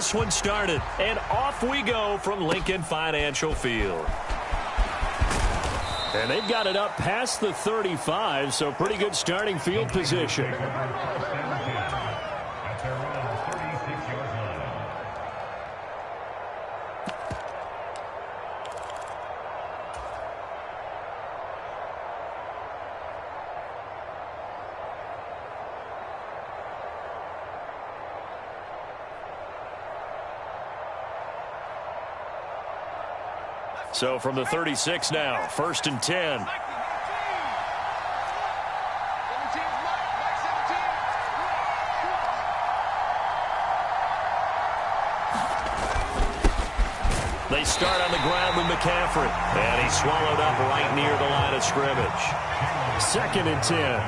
this one started. And off we go from Lincoln Financial Field. And they've got it up past the 35, so pretty good starting field position. So from the 36 now, 1st and 10. They start on the ground with McCaffrey. And he's swallowed up right near the line of scrimmage. 2nd and 10.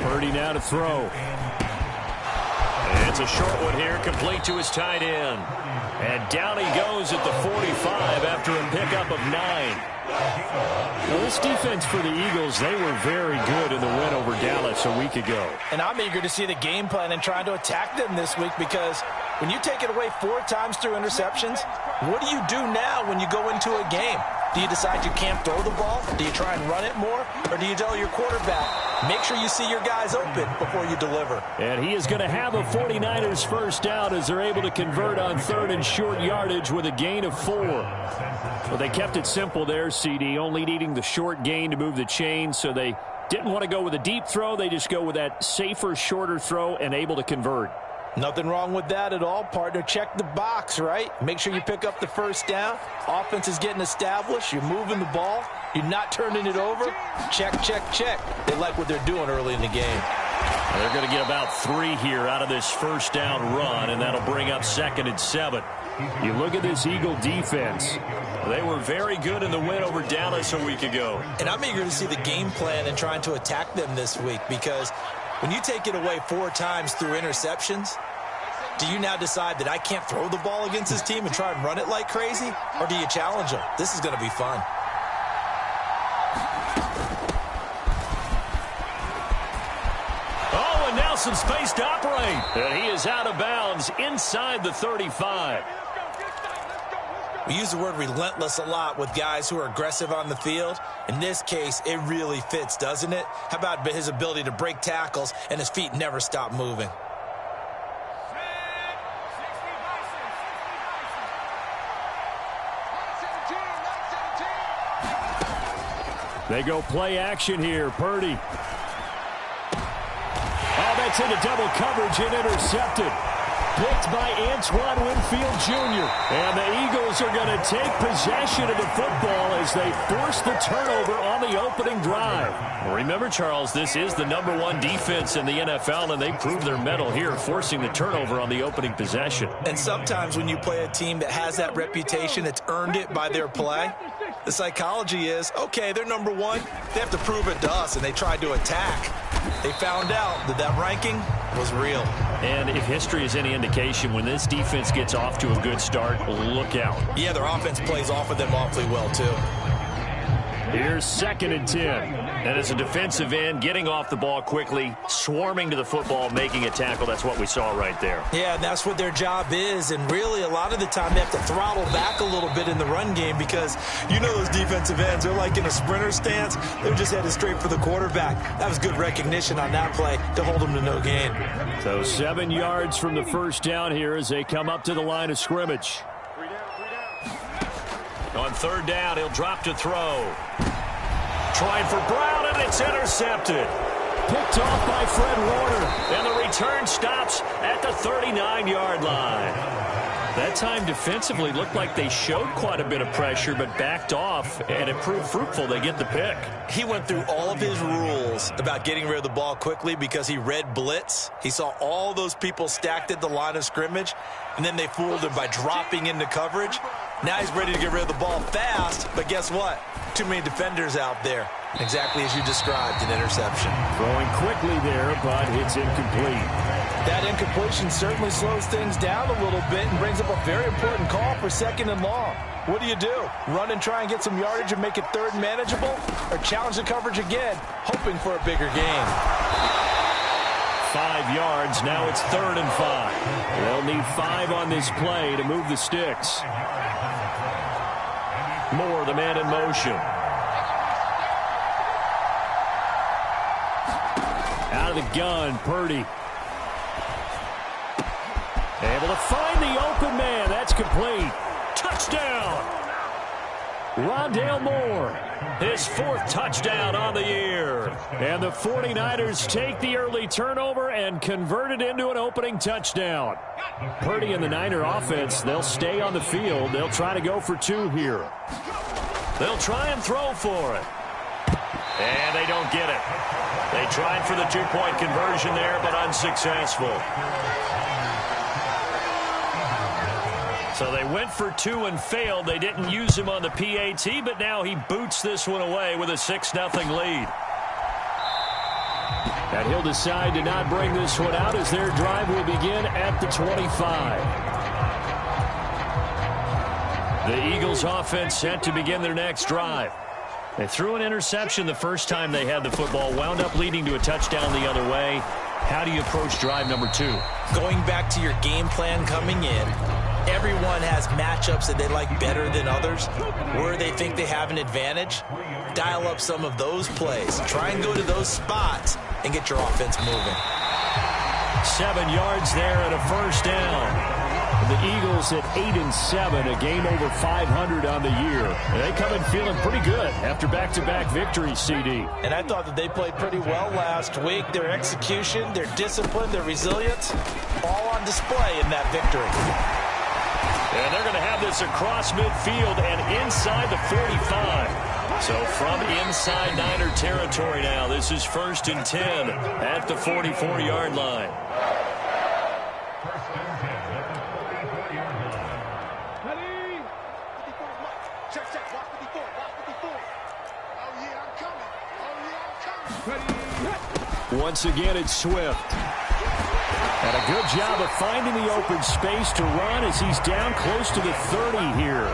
Purdy now to throw. And it's a short one here, complete to his tight end. And down he goes at the 45 after a pickup of 9. Well, this defense for the Eagles, they were very good in the win over Dallas a week ago. And I'm eager to see the game plan and trying to attack them this week, because when you take it away 4 times through interceptions, what do you do now when you go into a game? Do you decide you can't throw the ball? Do you try and run it more? Or do you tell your quarterback, make sure you see your guys open before you deliver? And he is going to have a 49ers first down as they're able to convert on 3rd and short yardage with a gain of 4. Well, they kept it simple there, CD, only needing the short gain to move the chain, so they didn't want to go with a deep throw. They just go with that safer, shorter throw and able to convert. Nothing wrong with that at all, partner. Check the box, right? Make sure you pick up the first down. Offense is getting established. You're moving the ball. You're not turning it over. Check, check, check. They like what they're doing early in the game. They're going to get about 3 here out of this first down run, and that'll bring up 2nd and 7. You look at this Eagle defense. They were very good in the win over Dallas a week ago. And I'm eager to see the game plan and trying to attack them this week, because when you take it away 4 times through interceptions, do you now decide that I can't throw the ball against this team and try and run it like crazy? Or do you challenge them? This is going to be fun. Oh, and now some space to operate. And he is out of bounds inside the 35. We use the word relentless a lot with guys who are aggressive on the field. In this case, it really fits, doesn't it? How about his ability to break tackles and his feet never stop moving? They go play action here. Purdy. Oh, that's into double coverage and intercepted. Picked by Antoine Winfield Jr. And the Eagles are going to take possession of the football as they force the turnover on the opening drive. Remember, Charles, this is the #1 defense in the NFL, and they proved their mettle here, forcing the turnover on the opening possession. And sometimes when you play a team that has that reputation, that's earned it by their play, the psychology is, okay, they're #1. They have to prove it to us, and they tried to attack. They found out that that ranking was real. And if history is any indication, when this defense gets off to a good start, look out. Yeah, their offense plays off of them awfully well, too. Here's 2nd and 10. And as a defensive end, getting off the ball quickly, swarming to the football, making a tackle, that's what we saw right there. Yeah, and that's what their job is. And really, a lot of the time, they have to throttle back a little bit in the run game, because you know those defensive ends, they're like in a sprinter stance. They're just headed straight for the quarterback. That was good recognition on that play to hold them to no gain. So 7 yards from the first down here as they come up to the line of scrimmage. On 3rd down, he'll drop to throw. Trying for Brown, and it's intercepted. Picked off by Fred Warner, and the return stops at the 39-yard line. That time defensively looked like they showed quite a bit of pressure, but backed off, and it proved fruitful. They get the pick. He went through all of his rules about getting rid of the ball quickly because he read blitz. He saw all those people stacked at the line of scrimmage, and then they fooled him by dropping into coverage. Now he's ready to get rid of the ball fast, but guess what? Too many defenders out there. Exactly as you described, an interception. Throwing quickly there, but it's incomplete. That incompletion certainly slows things down a little bit and brings up a very important call for 2nd and long. What do you do? Run and try and get some yardage and make it 3rd and manageable? Or challenge the coverage again, hoping for a bigger gain? 5 yards, now it's 3rd and 5. need 5 on this play to move the sticks. Moore, the man in motion. Out of the gun, Purdy. Able to find the open man. That's complete. Touchdown! Rondale Moore, his 4th touchdown on the year. And the 49ers take the early turnover and convert it into an opening touchdown. Purdy and the Niner offense, they'll stay on the field. They'll try to go for 2 here. They'll try and throw for it. And they don't get it. They tried for the 2-point conversion there, but unsuccessful. So they went for 2 and failed. They didn't use him on the PAT, but now he boots this one away with a 6-0 lead. And he'll decide to not bring this one out as their drive will begin at the 25. The Eagles offense set to begin their next drive. They threw an interception the first time they had the football, wound up leading to a touchdown the other way. How do you approach drive number 2? Going back to your game plan coming in, everyone has matchups that they like better than others. Where they think they have an advantage, dial up some of those plays. Try and go to those spots and get your offense moving. 7 yards there and a first down. The Eagles at 8-7, a game over 500 on the year. And they come in feeling pretty good after back-to-back victories, CD. And I thought that they played pretty well last week. Their execution, their discipline, their resilience, all on display in that victory. And they're going to have this across midfield and inside the 45. So from inside Niner territory now, this is 1st and 10 at the 44-yard line. Once again, it's Swift. And a good job of finding the open space to run as he's down close to the 30 here.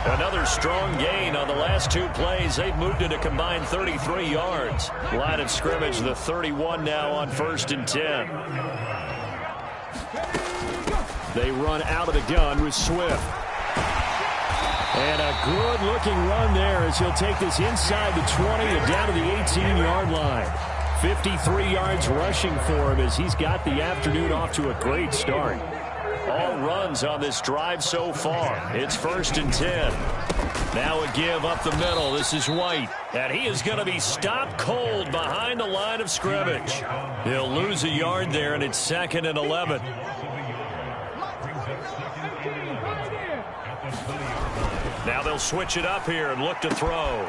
Another strong gain on the last 2 plays. They've moved it a combined 33 yards. Line of scrimmage, the 31 now on 1st and 10. They run out of the gun with Swift. And a good-looking run there as he'll take this inside the 20 and down to the 18-yard line. 53 yards rushing for him as he's got the afternoon off to a great start. All runs on this drive so far. It's 1st and 10. Now a give up the middle. This is White. And he is going to be stopped cold behind the line of scrimmage. He'll lose a yard there, and it's 2nd and 11. Now they'll switch it up here and look to throw.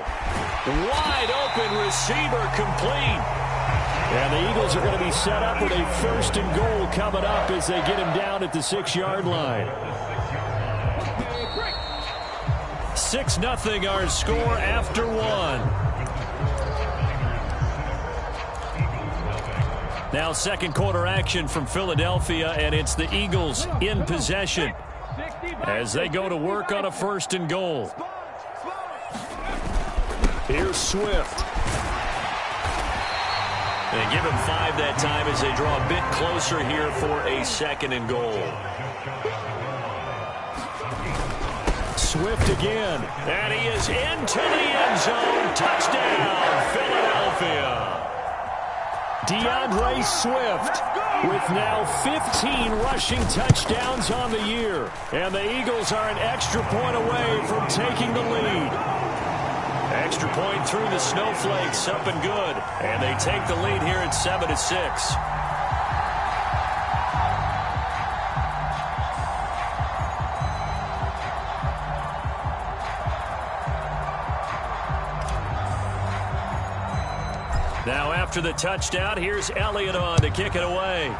Wide open receiver complete. And the Eagles are going to be set up with a 1st and goal coming up as they get him down at the 6-yard line. 6-0 our score after 1. Now 2nd quarter action from Philadelphia, and it's the Eagles in possession as they go to work on a 1st and goal. Here's Swift. They give him 5 that time as they draw a bit closer here for a 2nd and goal. Swift again. And he is into the end zone. Touchdown, Philadelphia. DeAndre Swift with now 15 rushing touchdowns on the year. And the Eagles are an extra point away from taking the lead. Extra point through the snowflakes, up and good. And they take the lead here at 7-6. Now after the touchdown, here's Elliott on to kick it away.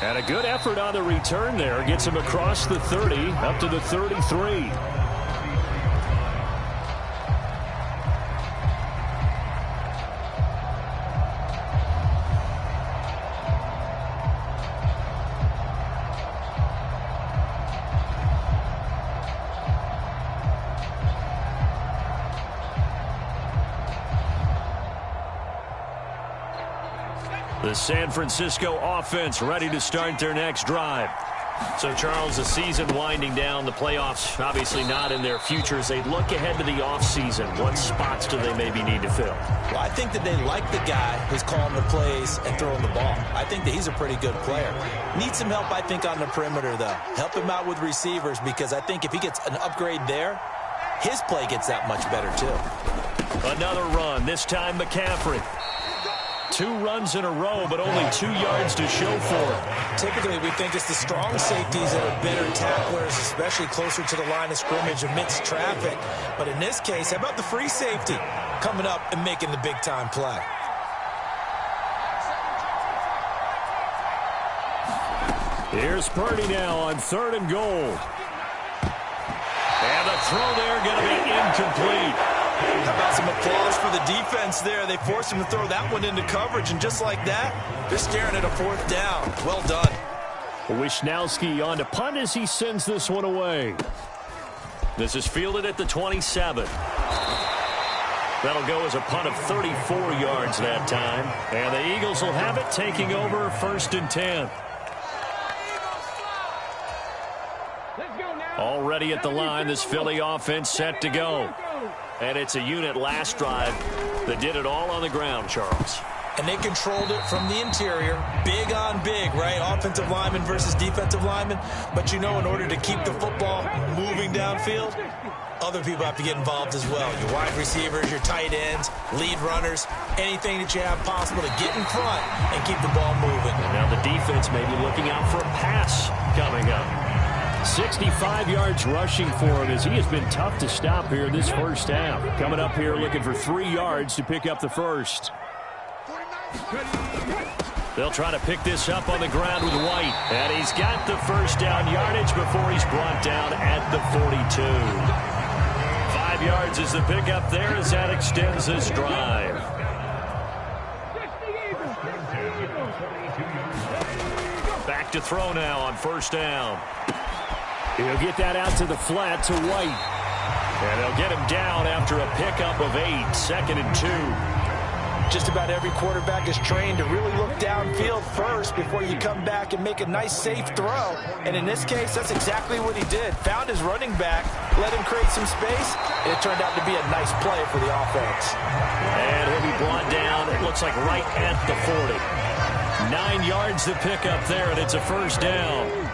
And a good effort on the return there. Gets him across the 30, up to the 33. The San Francisco offense ready to start their next drive. So, Charles, the season winding down, the playoffs obviously not in their future. As they look ahead to the offseason, what spots do they maybe need to fill? Well, I think that they like the guy who's calling the plays and throwing the ball. I think that he's a pretty good player. Needs some help, I think, on the perimeter, though. Help him out with receivers, because I think if he gets an upgrade there, his play gets that much better, too. Another run, this time McCaffrey. 2 runs in a row, but only 2 yards to show for it. Typically, we think it's the strong safeties that are better tacklers, especially closer to the line of scrimmage amidst traffic. But in this case, how about the free safety coming up and making the big-time play? Here's Purdy now on 3rd and goal. And the throw there going to be incomplete. How about some applause for the defense there? They forced him to throw that one into coverage, and just like that, they're staring at a 4th down. Well done. Wishnowski on to punt as he sends this one away. This is fielded at the 27. That'll go as a punt of 34 yards that time. And the Eagles will have it, taking over 1st and 10. Already at the line, this Philly offense set to go. And it's a unit last drive that did it all on the ground, Charles. And they controlled it from the interior. Big on big, right? Offensive lineman versus defensive lineman. But you know, in order to keep the football moving downfield, other people have to get involved as well. Your wide receivers, your tight ends, lead runners, anything that you have possible to get in front and keep the ball moving. And now the defense may be looking out for a pass coming up. 65 yards rushing for him, as he has been tough to stop here this first half. Coming up here looking for 3 yards to pick up the first. They'll try to pick this up on the ground with White. And he's got the first down yardage before he's brought down at the 42. 5 yards is the pickup there as that extends this drive. Back to throw now on 1st down. He'll get that out to the flat to White. And they'll get him down after a pickup of 8, 2nd and 2. Just about every quarterback is trained to really look downfield first before you come back and make a nice, safe throw. And in this case, that's exactly what he did. Found his running back, let him create some space, and it turned out to be a nice play for the offense. And he'll be brought down, it looks like right at the 40. 9 yards to pick up there, and it's a 1st down.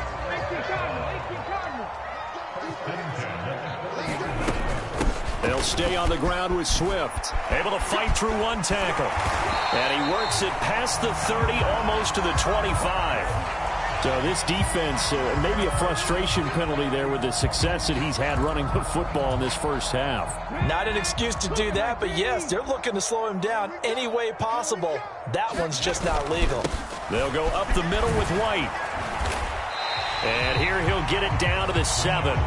They'll stay on the ground with Swift. Able to fight through 1 tackle. And he works it past the 30, almost to the 25. So this defense, maybe a frustration penalty there with the success that he's had running the football in this first half. Not an excuse to do that, but yes, they're looking to slow him down any way possible. That one's just not legal. They'll go up the middle with White. And here he'll get it down to the 7.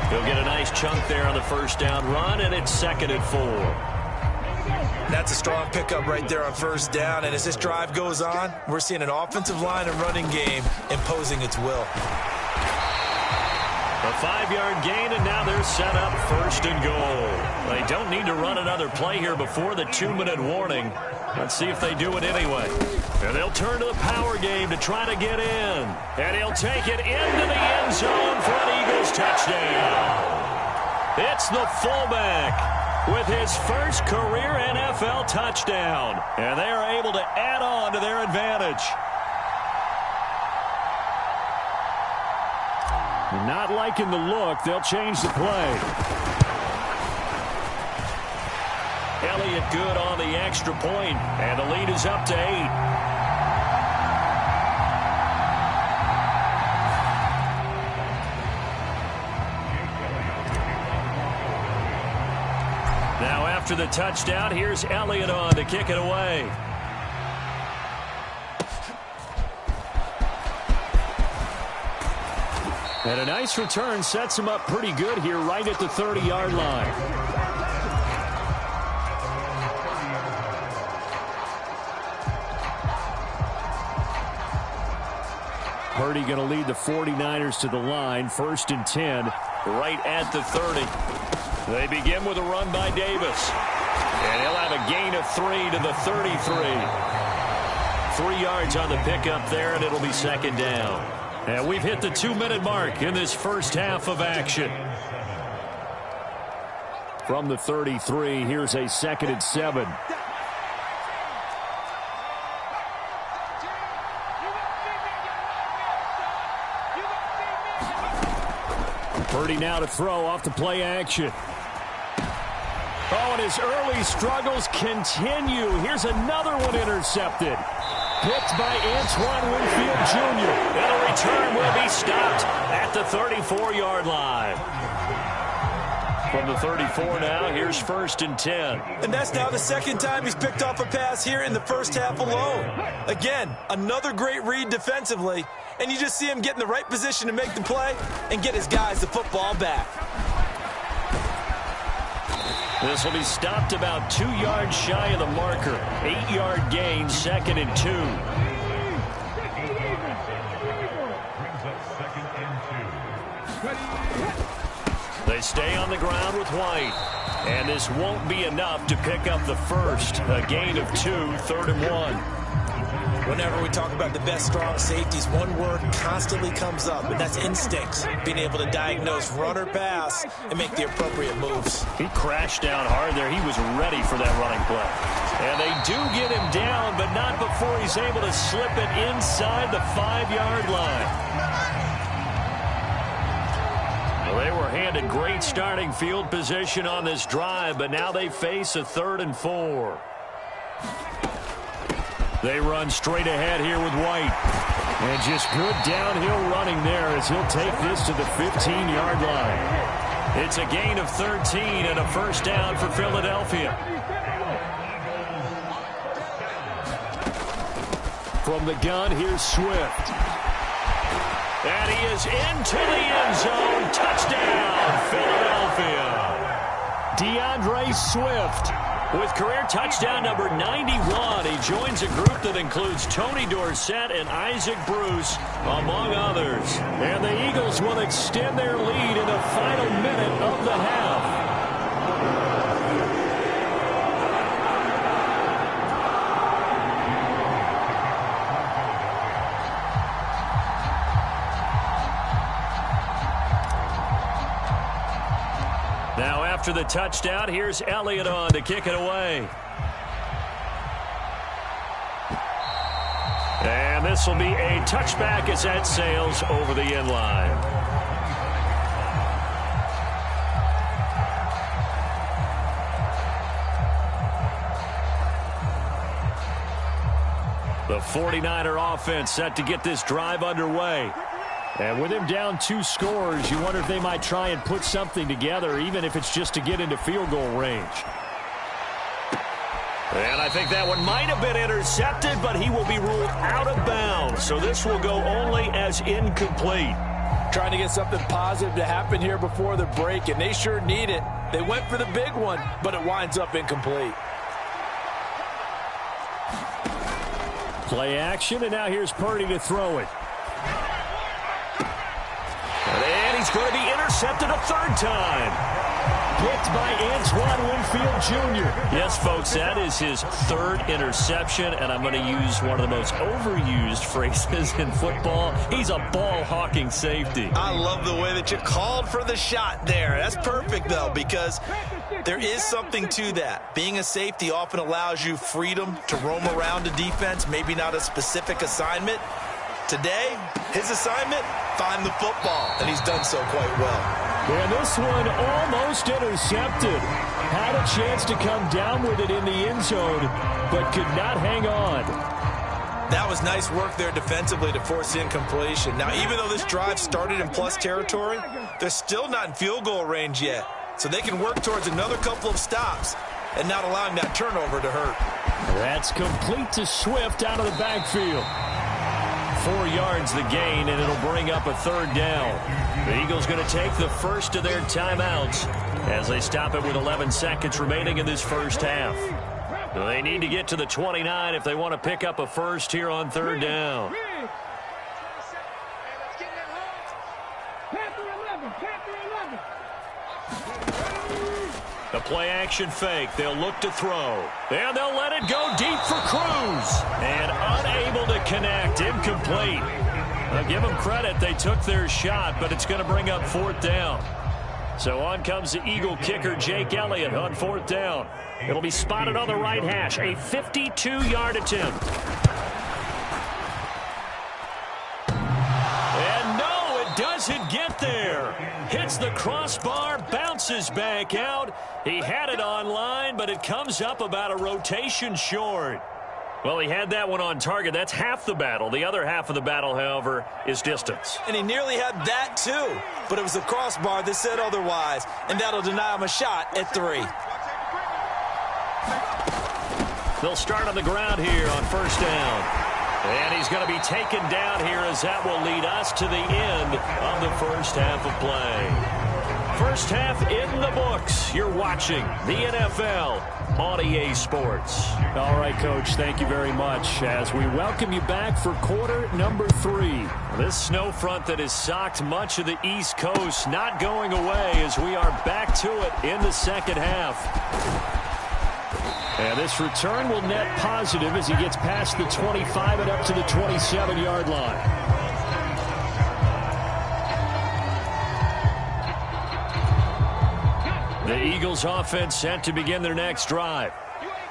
He'll get a nice chunk there on the 1st down run, and it's 2nd and 4. That's a strong pickup right there on 1st down, and as this drive goes on, we're seeing an offensive line and running game imposing its will. A 5-yard gain, and now they're set up 1st and goal. They don't need to run another play here before the 2-minute warning. Let's see if they do it anyway. And they'll turn to the power game to try to get in. And he'll take it into the end zone for an Eagles touchdown. It's the fullback with his first career NFL touchdown. And they are able to add on to their advantage. Not liking the look, they'll change the play. Elliott good on the extra point, and the lead is up to 8. Now after the touchdown, here's Elliott on to kick it away. And a nice return sets him up pretty good here right at the 30-yard line. Purdy going to lead the 49ers to the line. 1st and 10, right at the 30. They begin with a run by Davis. And he'll have a gain of 3 to the 33. 3 yards on the pickup there, and it'll be second down. And we've hit the 2-minute mark in this first half of action. From the 33, here's a 2nd and 7. Purdy now to throw off the play action. Oh, and his early struggles continue. Here's another one intercepted. Picked by Antoine Winfield Jr. And a return will be stopped at the 34-yard line. From the 34 now, here's 1st and 10. And that's now the second time he's picked off a pass here in the first half alone. Again, another great read defensively. And you just see him get in the right position to make the play and get his guys the football back. This will be stopped about 2 yards shy of the marker. 8-yard gain, 2nd and 2. They stay on the ground with White. And this won't be enough to pick up the first. A gain of 2, 3rd and 1. Whenever we talk about the best strong safeties, one word constantly comes up, and that's instincts. Being able to diagnose run or pass and make the appropriate moves. He crashed down hard there. He was ready for that running play. And they do get him down, but not before he's able to slip it inside the 5-yard line. Well, they were handed great starting field position on this drive, but now they face a 3rd and 4. They run straight ahead here with White. And just good downhill running there as he'll take this to the 15-yard line. It's a gain of 13 and a first down for Philadelphia. From the gun, here's Swift. And he is into the end zone. Touchdown, Philadelphia. DeAndre Swift with career touchdown number 91. He joins a group that includes Tony Dorsett and Isaac Bruce, among others. And the Eagles will extend their lead in the final minute of the half. Now after the touchdown, here's Elliott on to kick it away. And this will be a touchback as that sails over the end line. The 49er offense set to get this drive underway. And with him down 2 scores, you wonder if they might try and put something together, even if it's just to get into field goal range. And I think that one might have been intercepted, but he will be ruled out of bounds. So this will go only as incomplete. Trying to get something positive to happen here before the break, and they sure need it. They went for the big one, but it winds up incomplete. Play action, and now here's Purdy to throw it. And he's going to be intercepted a 3rd time. Picked by Antoine Winfield Jr. Yes, folks, that is his 3rd interception, and I'm going to use one of the most overused phrases in football. He's a ball-hawking safety. I love the way that you called for the shot there. That's perfect, though, because there is something to that. Being a safety often allows you freedom to roam around a defense, maybe not a specific assignment. Today, his assignment, find the football, and he's done so quite well. And this one almost intercepted. Had a chance to come down with it in the end zone, but could not hang on. That was nice work there defensively to force incompletion. Now, even though this drive started in plus territory, they're still not in field goal range yet. So they can work towards another couple of stops and not allowing that turnover to hurt. That's complete to Swift out of the backfield. 4 yards the gain, and it'll bring up a 3rd down. The Eagles going to take the first of their timeouts as they stop it with 11 seconds remaining in this first half. They need to get to the 29 if they want to pick up a first here on 3rd down. The play action fake. They'll look to throw. And they'll let it go deep for Cruz. And unable connect. Incomplete. I'll give them credit. They took their shot, but it's going to bring up 4th down. So on comes the Eagle kicker, Jake Elliott, on 4th down. It'll be spotted on the right hash. A 52-yard attempt. And no, it doesn't get there. Hits the crossbar, bounces back out. He had it on line, but it comes up about a rotation short. Well, he had that one on target. That's half the battle. The other half of the battle, however, is distance. And he nearly had that, too. But it was the crossbar that said otherwise. And that'll deny him a shot at 3. They'll start on the ground here on 1st down. And he's going to be taken down here as that will lead us to the end of the first half of play. First half in the books. You're watching the NFL on EA Sports. All right, Coach, thank you very much as we welcome you back for quarter number 3. This snow front that has socked much of the East Coast not going away as we are back to it in the second half. And this return will net positive as he gets past the 25 and up to the 27-yard line. The Eagles offense set to begin their next drive.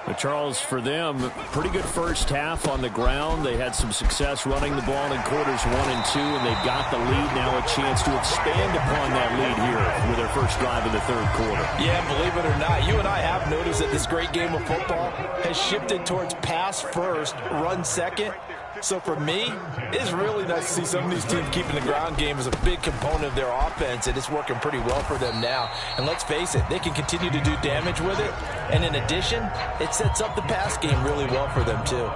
But Charles, for them, pretty good first half on the ground. They had some success running the ball in quarters 1 and 2, and they've got the lead now, a chance to expand upon that lead here with their first drive in the third quarter. Yeah, believe it or not, you and I have noticed that this great game of football has shifted towards pass first, run second. So for me, it's really nice to see some of these teams keeping the ground game as a big component of their offense, and it's working pretty well for them now. And let's face it, they can continue to do damage with it. And in addition, it sets up the pass game really well for them too.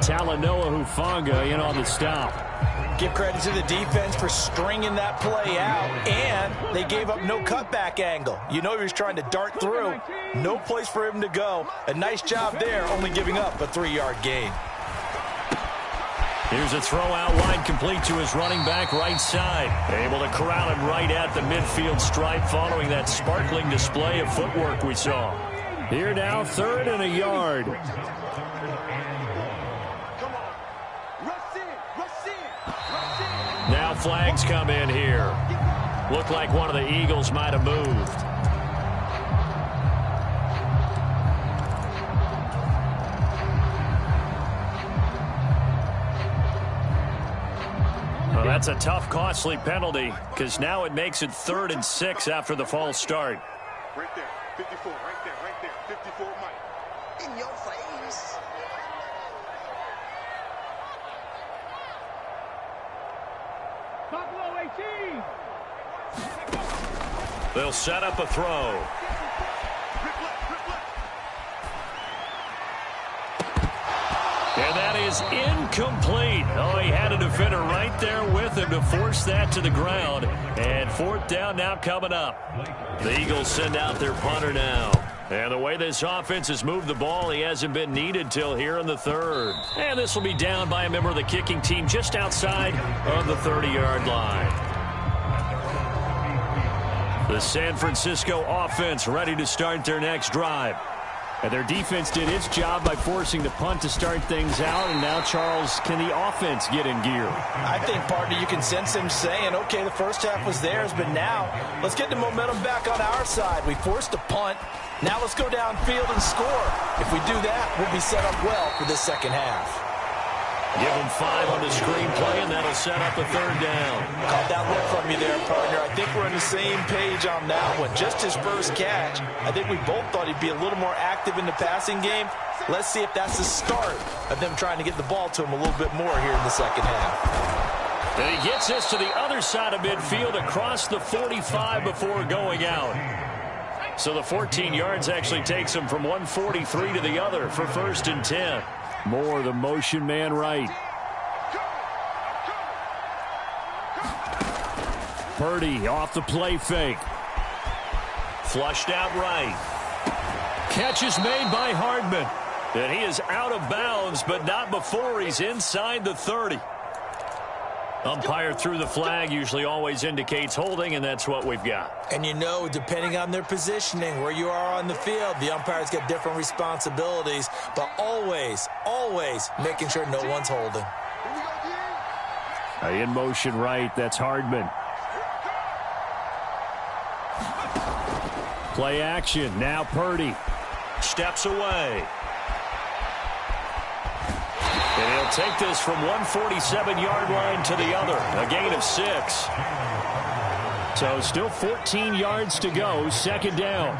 Talanoa Hufanga in on the stop. Give credit to the defense for stringing that play out, and they gave up no cutback angle. You know he was trying to dart through. No place for him to go. A nice job there, only giving up a 3-yard gain. Here's a throw out wide, complete to his running back right side. Able to corral him right at the midfield stripe following that sparkling display of footwork we saw. Here now, 3rd and a yard. Now flags come in here. Looked like one of the Eagles might have moved. Well, that's a tough, costly penalty because now it makes it 3rd and 6 after the false start. Right there, 54, right there, 54, Mike. In your face. Buffalo 18. They'll set up a throw. And that is incomplete. Oh, he had a defender right there with him to force that to the ground. And 4th down now coming up. The Eagles send out their punter now. And the way this offense has moved the ball, he hasn't been needed till here in the 3rd. And this will be down by a member of the kicking team just outside of the 30-yard line. The San Francisco offense ready to start their next drive. And their defense did its job by forcing the punt to start things out. And now, Charles, can the offense get in gear? I think, partner, you can sense him saying, okay, the first half was theirs, but now let's get the momentum back on our side. We forced a punt. Now let's go downfield and score. If we do that, we'll be set up well for this second half. Give him 5 on the screenplay, and that'll set up a 3rd down. Caught that look from you there, partner. I think we're on the same page on that one. Just his first catch. I think we both thought he'd be a little more active in the passing game. Let's see if that's the start of them trying to get the ball to him a little bit more here in the second half. And he gets us to the other side of midfield across the 45 before going out. So the 14 yards actually takes him from 143 to the other for 1st and 10. Moore, the motion man right. Purdy off the play fake. Flushed out right. Catch is made by Hardman. And he is out of bounds, but not before he's inside the 30. Umpire threw the flag, usually always indicates holding, and that's what we've got. And you know, depending on their positioning, where you are on the field, the umpires get different responsibilities, but always, always making sure no one's holding. In motion right, that's Hardman. Play action, now Purdy. Steps away. And he'll take this from 147-yard line to the other. A gain of 6. So still 14 yards to go. Second down.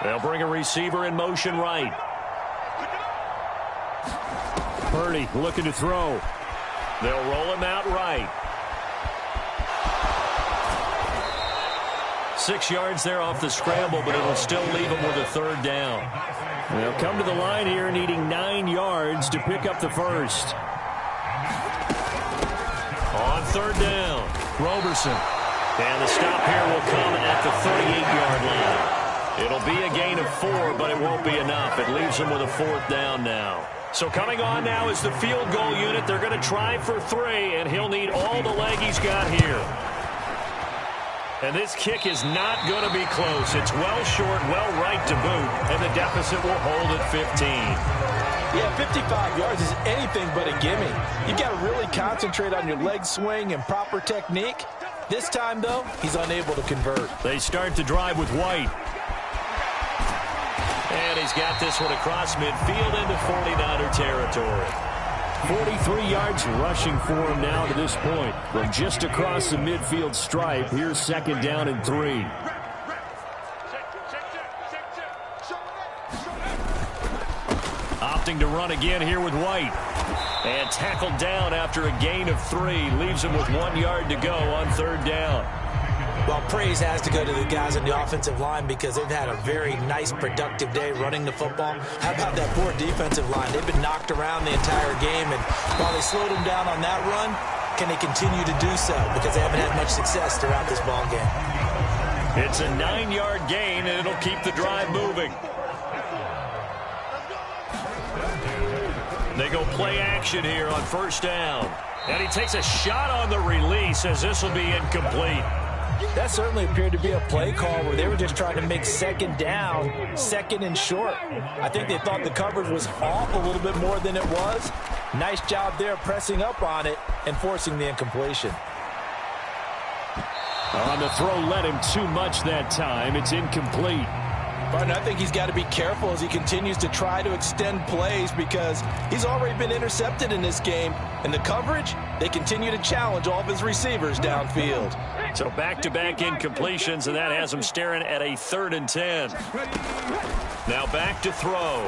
They'll bring a receiver in motion right. Purdy looking to throw. They'll roll him out right. 6 yards there off the scramble, but it'll still leave him with a third down. They'll come to the line here needing 9 yards to pick up the first. On third down, Roberson. And the stop here will come at the 38-yard line. It'll be a gain of 4, but it won't be enough. It leaves them with a fourth down now. So coming on now is the field goal unit. They're going to try for 3, and he'll need all the leg he's got here. And this kick is not going to be close. It's well short, well right to boot, and the deficit will hold at 15. Yeah, 55 yards is anything but a gimme. You've got to really concentrate on your leg swing and proper technique. This time, though, he's unable to convert. They start the drive with White. And he's got this one across midfield into 49er territory. 43 yards rushing for him now to this point. From just across the midfield stripe, here's second down and 3. Opting to run again here with White. And tackled down after a gain of 3. Leaves him with 1 yard to go on third down. Well, praise has to go to the guys on the offensive line because they've had a very nice, productive day running the football. How about that poor defensive line? They've been knocked around the entire game, and while they slowed them down on that run, can they continue to do so? Because they haven't had much success throughout this ball game. It's a 9-yard gain, and it'll keep the drive moving. They go play action here on first down. And he takes a shot on the release as this will be incomplete. That certainly appeared to be a play call where they were just trying to make second down, second and short. I think they thought the coverage was off a little bit more than it was. Nice job there pressing up on it and forcing the incompletion. On the throw, led him too much that time. It's incomplete. But I think he's got to be careful as he continues to try to extend plays because he's already been intercepted in this game. And the coverage, they continue to challenge all of his receivers downfield. So back-to-back incompletions, and that has him staring at a 3rd and 10. Now back to throw.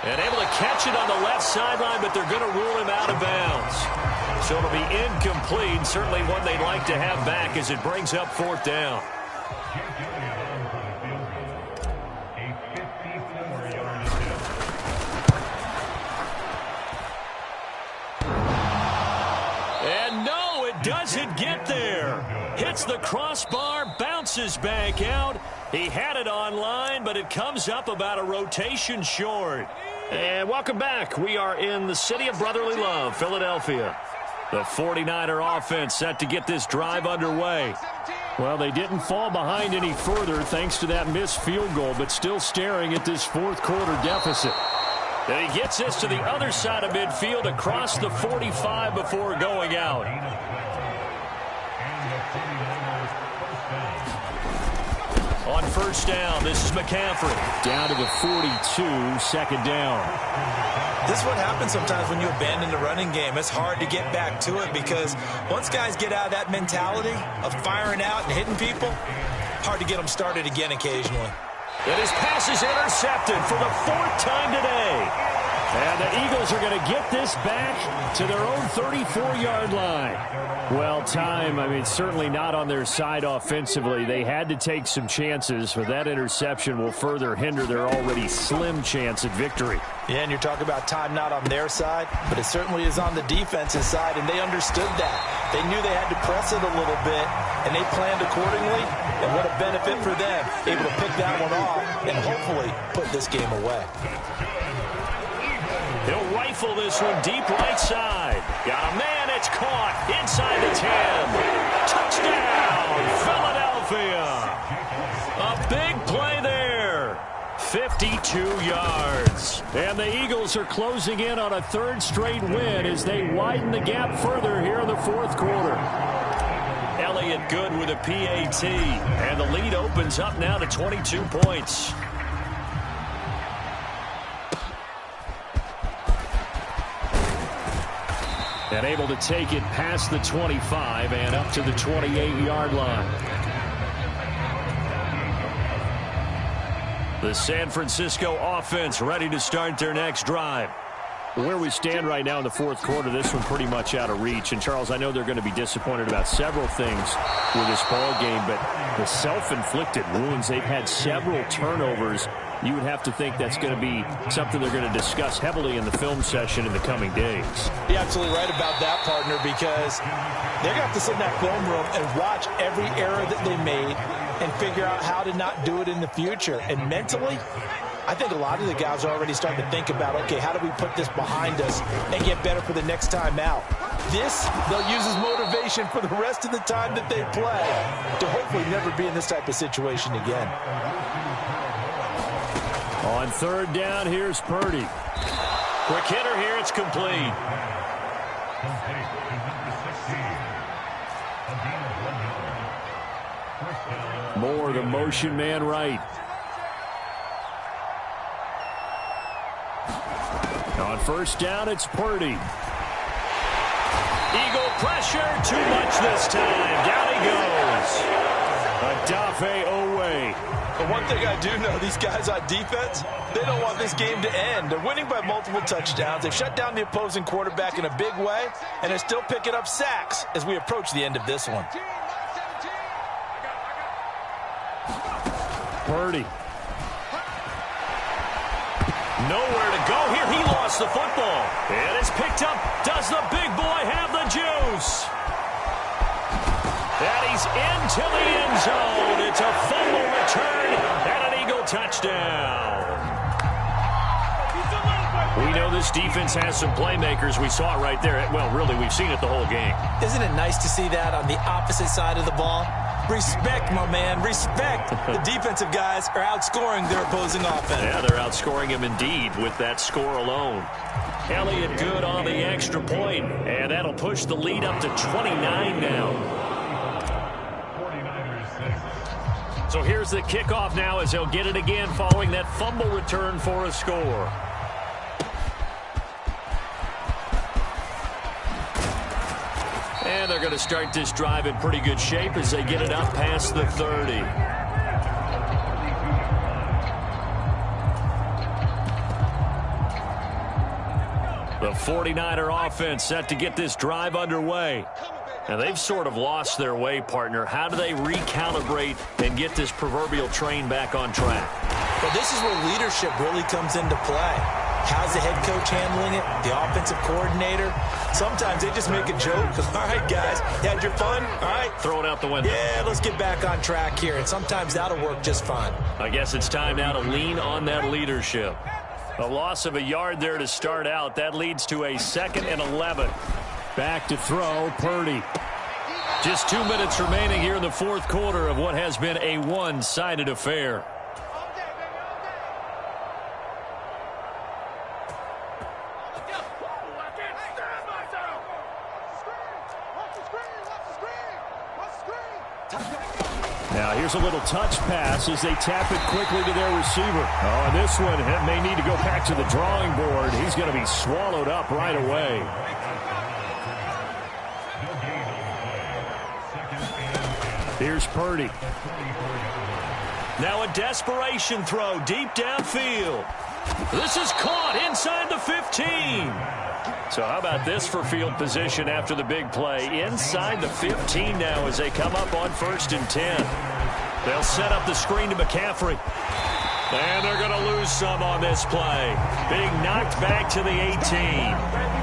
And able to catch it on the left sideline, but they're going to rule him out of bounds. So it'll be incomplete, certainly one they'd like to have back as it brings up 4th down. And no, it doesn't get there. Hits the crossbar, bounces back out. He had it online, but it comes up about a rotation short. And welcome back. We are in the city of brotherly love, Philadelphia. The 49er offense set to get this drive underway. Well, they didn't fall behind any further thanks to that missed field goal, but still staring at this 4th quarter deficit. And he gets this to the other side of midfield across the 45 before going out. On first down, this is McCaffrey. Down to the 42, 2nd down. This is what happens sometimes when you abandon the running game. It's hard to get back to it because once guys get out of that mentality of firing out and hitting people, hard to get them started again occasionally. And his pass is intercepted for the 4th time today. And the Eagles are going to get this back to their own 34-yard line. Well, certainly not on their side offensively. They had to take some chances, but that interception will further hinder their already slim chance at victory. Yeah, and you're talking about time not on their side, but it certainly is on the defense's side, and they understood that. They knew they had to press it a little bit, and they planned accordingly, and what a benefit for them, able to pick that one off and hopefully put this game away. He'll rifle this one deep right side. Got a man, it's caught inside the 10. Touchdown, Philadelphia. A big play there. 52 yards. And the Eagles are closing in on a third straight win as they widen the gap further here in the fourth quarter. Elliott good with a PAT. And the lead opens up now to 22 points. And able to take it past the 25 and up to the 28-yard line. The San Francisco offense ready to start their next drive. Where we stand right now in the fourth quarter, this one pretty much out of reach. And, Charles, I know they're going to be disappointed about several things with this ball game, but the self-inflicted wounds, they've had several turnovers. You would have to think that's going to be something they're going to discuss heavily in the film session in the coming days. You're absolutely right about that, partner, because they're going to have to sit in that film room and watch every error that they made and figure out how to not do it in the future. And mentally, I think a lot of the guys are already starting to think about, okay, how do we put this behind us and get better for the next time out? This, they'll use as motivation for the rest of the time that they play to hopefully never be in this type of situation again. On third down, here's Purdy. Quick hitter here, it's complete. Moore, the motion man right. On first down, it's Purdy. Eagle pressure, too much this time. Down he goes. Odafe Owe. But one thing I do know, these guys on defense, they don't want this game to end. They're winning by multiple touchdowns. They've shut down the opposing quarterback in a big way, and they're still picking up sacks as we approach the end of this one. Purdy. Nowhere to go here. He lost the football. And it's picked up. Does the big boy have the juice? And he's into the end zone. It's a fumble return and an Eagle touchdown. We know this defense has some playmakers. We saw it right there. Well, really, we've seen it the whole game. Isn't it nice to see that on the opposite side of the ball? Respect, my man, respect. The defensive guys are outscoring their opposing offense. Yeah, they're outscoring him indeed with that score alone. Elliott good on the extra point, and that'll push the lead up to 29 now. So here's the kickoff now as he'll get it again following that fumble return for a score. And they're going to start this drive in pretty good shape as they get it up past the 30. The 49er offense set to get this drive underway. Now, they've sort of lost their way, partner. How do they recalibrate and get this proverbial train back on track? Well, this is where leadership really comes into play. How's the head coach handling it? The offensive coordinator? Sometimes they just make a joke. All right, guys, you had your fun? All right. Throw it out the window. Yeah, let's get back on track here. And sometimes that'll work just fine. I guess it's time now to lean on that leadership. A loss of a yard there to start out. That leads to a 2nd and 11. Back to throw, Purdy. Just 2 minutes remaining here in the fourth quarter of what has been a one-sided affair. Now here's a little touch pass as they tap it quickly to their receiver. Oh, and this one may need to go back to the drawing board. He's going to be swallowed up right away. Here's Purdy. Now a desperation throw deep downfield. This is caught inside the 15. So how about this for field position after the big play? Inside the 15 now as they come up on 1st and 10. They'll set up the screen to McCaffrey. And they're going to lose some on this play. Being knocked back to the 18.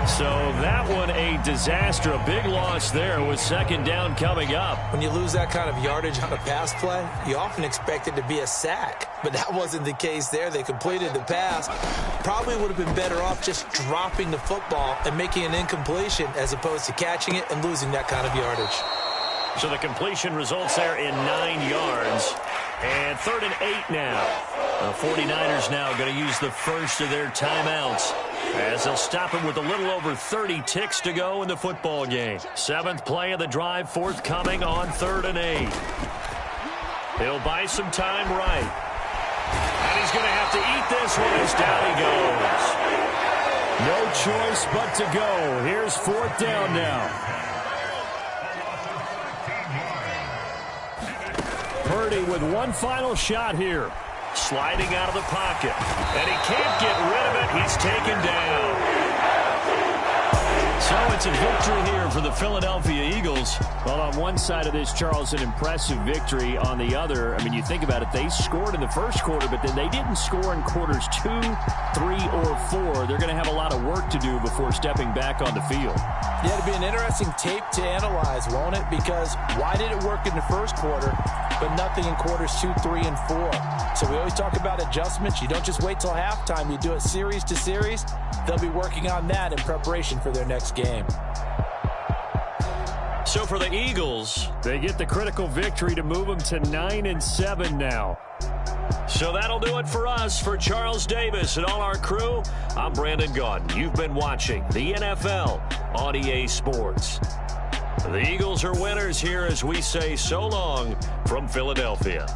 So that one a disaster. A big loss there with second down coming up. When you lose that kind of yardage on a pass play, you often expect it to be a sack. But that wasn't the case there. They completed the pass. Probably would have been better off just dropping the football and making an incompletion as opposed to catching it and losing that kind of yardage. So the completion results there in 9 yards. And 3rd and 8 now. The 49ers now going to use the first of their timeouts as they'll stop him with a little over 30 ticks to go in the football game. 7th play of the drive forthcoming on 3rd and 8. He'll buy some time right. And he's going to have to eat this one as down he goes. No choice but to go. Here's 4th down now. Purdy with one final shot here. Sliding out of the pocket. And he can't get rid of it. He's taken down. So it's a victory here for the Philadelphia Eagles. Well, on one side of this, Charles, an impressive victory. On the other, I mean, you think about it, they scored in the first quarter, but then they didn't score in quarters 2, 3, or 4. They're going to have a lot of work to do before stepping back on the field. Yeah, it'll be an interesting tape to analyze, won't it? Because why did it work in the first quarter, but nothing in quarters 2, 3, and 4? So we always talk about adjustments. You don't just wait till halftime. You do it series to series. They'll be working on that in preparation for their next game. So for the Eagles, they get the critical victory to move them to 9-7 now. So that'll do it for us. For Charles Davis and all our crew, I'm Brandon Gaudin. You've been watching the NFL on EA Sports. The Eagles are winners here as we say so long from Philadelphia.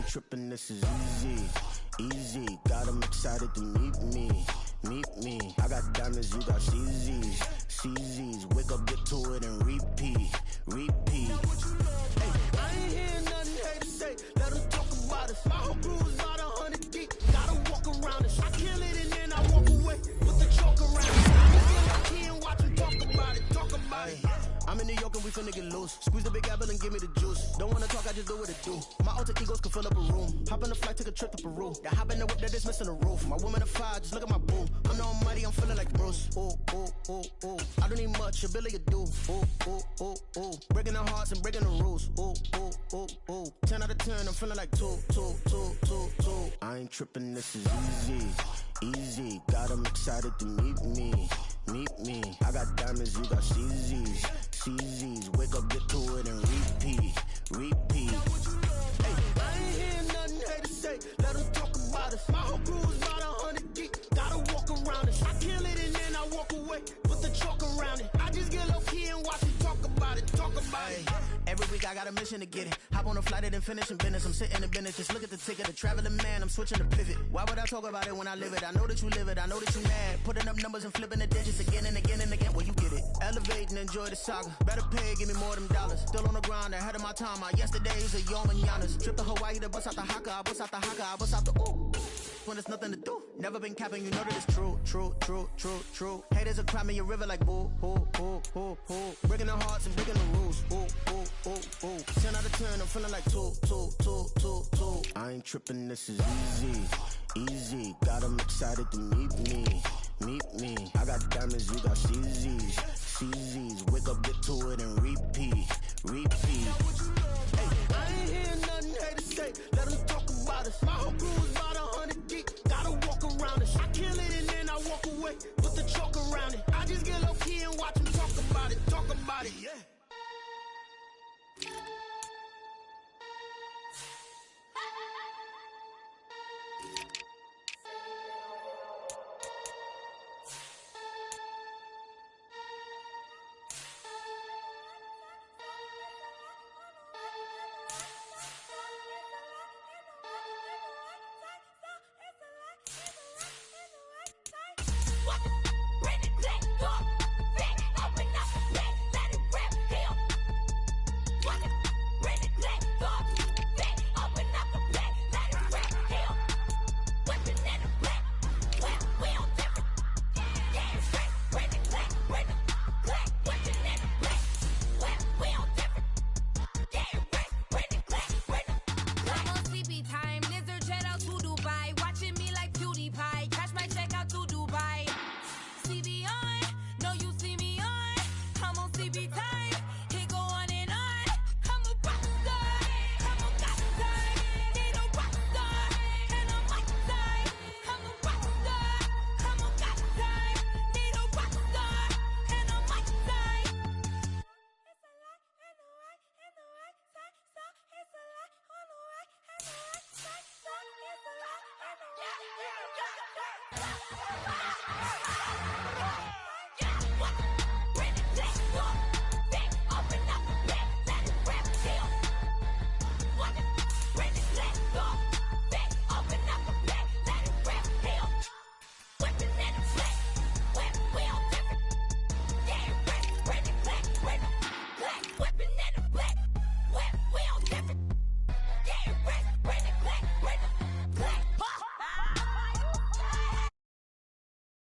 Trippin', this is easy, got them excited to meet me, I got diamonds, you got CZs, wake up, get to it and repeat, hey, I ain't hearing nothing hate to say, let them talk about us, my whole crew is about 100 deep, gotta walk around us, I kill it and then I walk away with the chalk around it, I just get my key and watch them talk about it. I'm in New York and we finna get loose. Squeeze the big apple and give me the juice. Don't wanna talk, I just do what it do. My alter egos can fill up a room. Hop on a flight, take a trip to Peru. That hop in the whip that is missing the roof. My woman a fire, just look at my boo. I'm the almighty, I'm feeling like Bruce. Ooh. I don't need much, ability to do. Ooh. Breaking the hearts and breaking the rules. Ooh. 10 out of 10, I'm feeling like 2. I ain't tripping, this is easy. Got them excited to meet me. I got diamonds, you got CZs, wake up, get to it and repeat. Hey, I ain't hearing nothing hate to say, let them talk about us. My whole crew is about 100 deep, gotta walk around us. I kill it and then I walk away, put the chalk around it. I just get low key and watch them talk about it. Every week I got a mission to get it. Hop on a flight and finish in business. I'm sitting in business, just look at the ticket. A traveling man, I'm switching to pivot. Why would I talk about it when I live it? I know that you live it, I know that you mad. Putting up numbers and flipping the digits again and again and again. Well, you get it. Elevate and enjoy the saga. Better pay, give me more than dollars. Still on the grind, ahead of my time. My yesterdays are yo mananas. Trip to Hawaii to bust out the haka. I bust out the ooh. When there's nothing to do. Never been capping, you know that it's true. Haters are climbing your river like boo. Breaking the hearts and breaking the rules. Ooh. 10 out of 10, I'm feeling like 2. I ain't tripping, this is easy. Got them excited to meet me. I got diamonds, you got CZs, wake up, get to it and repeat. Hey, I ain't hearing nothing hate to say, let them talk about us. My whole crew is about 100 deep, gotta walk around us. I kill it and then I walk away.